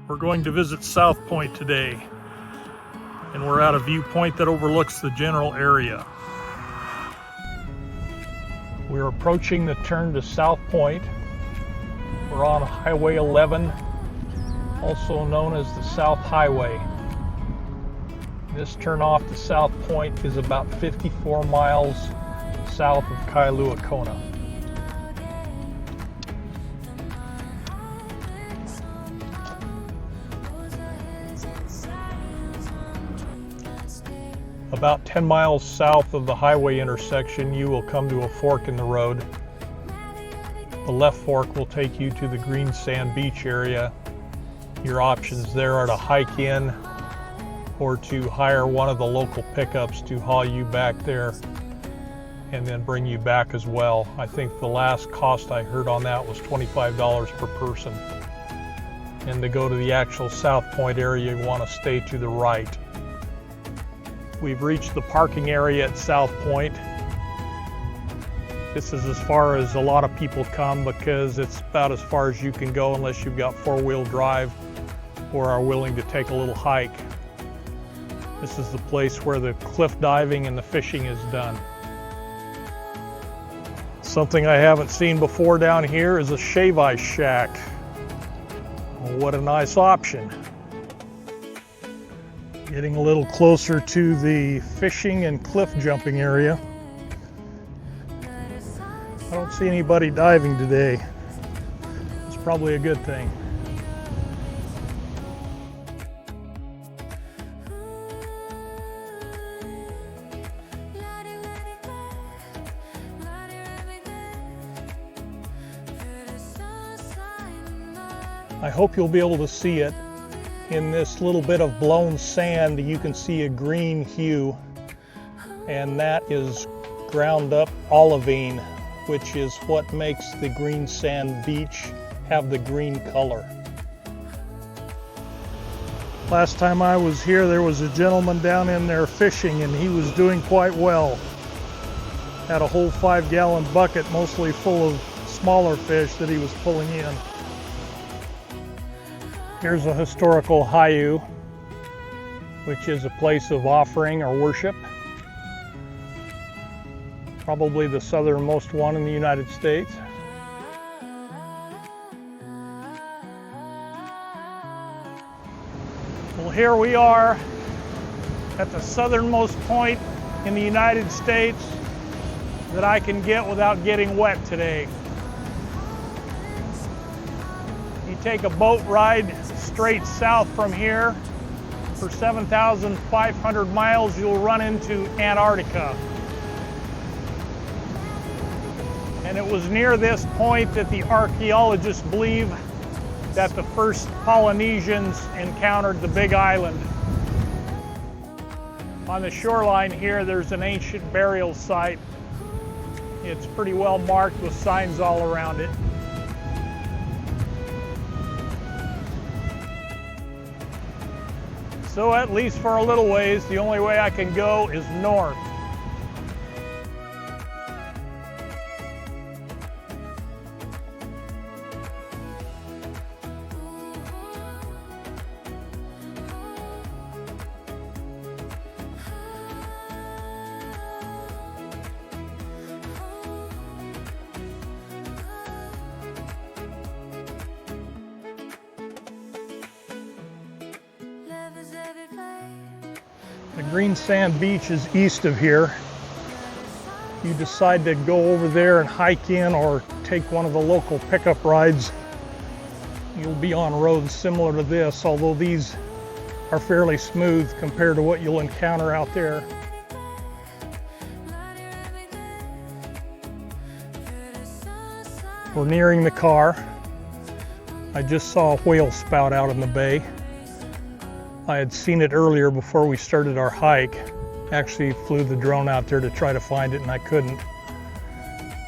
We're going to visit South Point today, and we're at a viewpoint that overlooks the general area. We're approaching the turn to South Point. We're on Highway 11, also known as the South Highway. This turn off to South Point is about 54 miles south of Punalu'u. About 10 miles south of the highway intersection, you will come to a fork in the road. The left fork will take you to the green sand beach area. Your options there are to hike in or to hire one of the local pickups to haul you back there and then bring you back as well. I think the last cost I heard on that was $25 per person. And to go to the actual South Point area, you want to stay to the right. We've reached the parking area at South Point. This is as far as a lot of people come because it's about as far as you can go unless you've got four-wheel drive or are willing to take a little hike. This is the place where the cliff diving and the fishing is done. Something I haven't seen before down here is a shave ice shack. What a nice option. Getting a little closer to the fishing and cliff jumping area. I don't see anybody diving today. It's probably a good thing. I hope you'll be able to see it. In this little bit of blown sand, you can see a green hue, and that is ground up olivine, which is what makes the green sand beach have the green color. Last time I was here, there was a gentleman down in there fishing, and he was doing quite well. Had a whole 5-gallon bucket, mostly full of smaller fish that he was pulling in. Here's a historical heiau, which is a place of offering or worship. Probably the southernmost one in the United States. Well, here we are at the southernmost point in the United States that I can get without getting wet today. You take a boat ride straight south from here. For 7,500 miles, you'll run into Antarctica. And it was near this point that the archaeologists believe that the first Polynesians encountered the Big Island. On the shoreline here, there's an ancient burial site. It's pretty well marked with signs all around it. So at least for a little ways, the only way I can go is north. The green sand beach is east of here. You decide to go over there and hike in or take one of the local pickup rides. You'll be on roads similar to this, although these are fairly smooth compared to what you'll encounter out there. We're nearing the car. I just saw a whale spout out in the bay. I had seen it earlier before we started our hike. Actually flew the drone out there to try to find it and I couldn't.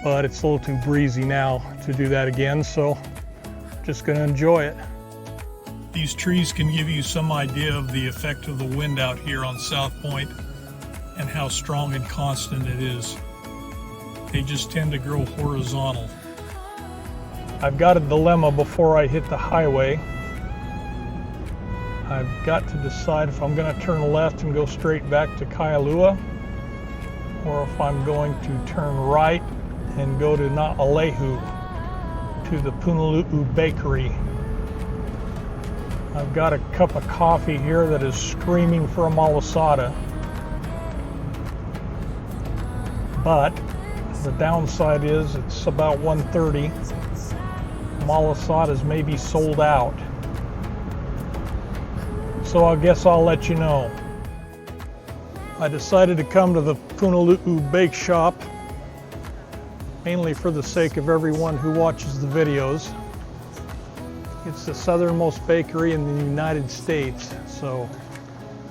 But it's a little too breezy now to do that again, so just gonna enjoy it. These trees can give you some idea of the effect of the wind out here on South Point and how strong and constant it is. They just tend to grow horizontal. I've got a dilemma before I hit the highway. I've got to decide if I'm going to turn left and go straight back to Kailua, or if I'm going to turn right and go to Na'alehu, to the Punalu'u Bakery. I've got a cup of coffee here that is screaming for a malasada, but the downside is it's about 1:30. Malasadas may be sold out, so I guess I'll let you know. I decided to come to the Punalu'u Bake Shop mainly for the sake of everyone who watches the videos. It's the southernmost bakery in the United States, so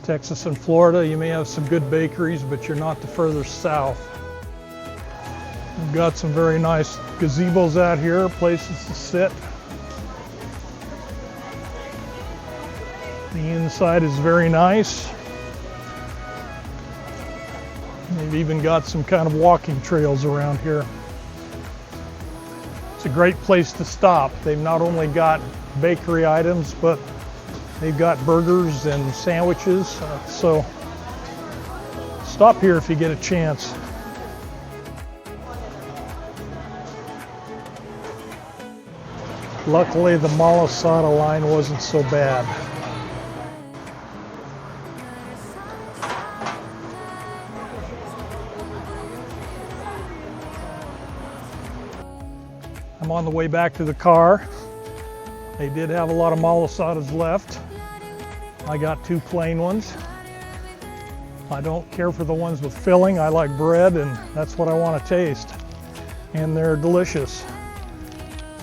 Texas and Florida, you may have some good bakeries, but you're not the further south. We've got some very nice gazebos out here, places to sit. The inside is very nice. They've even got some kind of walking trails around here. It's a great place to stop. They've not only got bakery items, but they've got burgers and sandwiches. So stop here if you get a chance. Luckily, the malasada line wasn't so bad. I'm on the way back to the car. They did have a lot of malasadas left. I got 2 plain ones. I don't care for the ones with filling. I like bread, and that's what I want to taste. And they're delicious.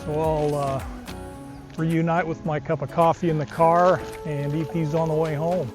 So I'll reunite with my cup of coffee in the car and eat these on the way home.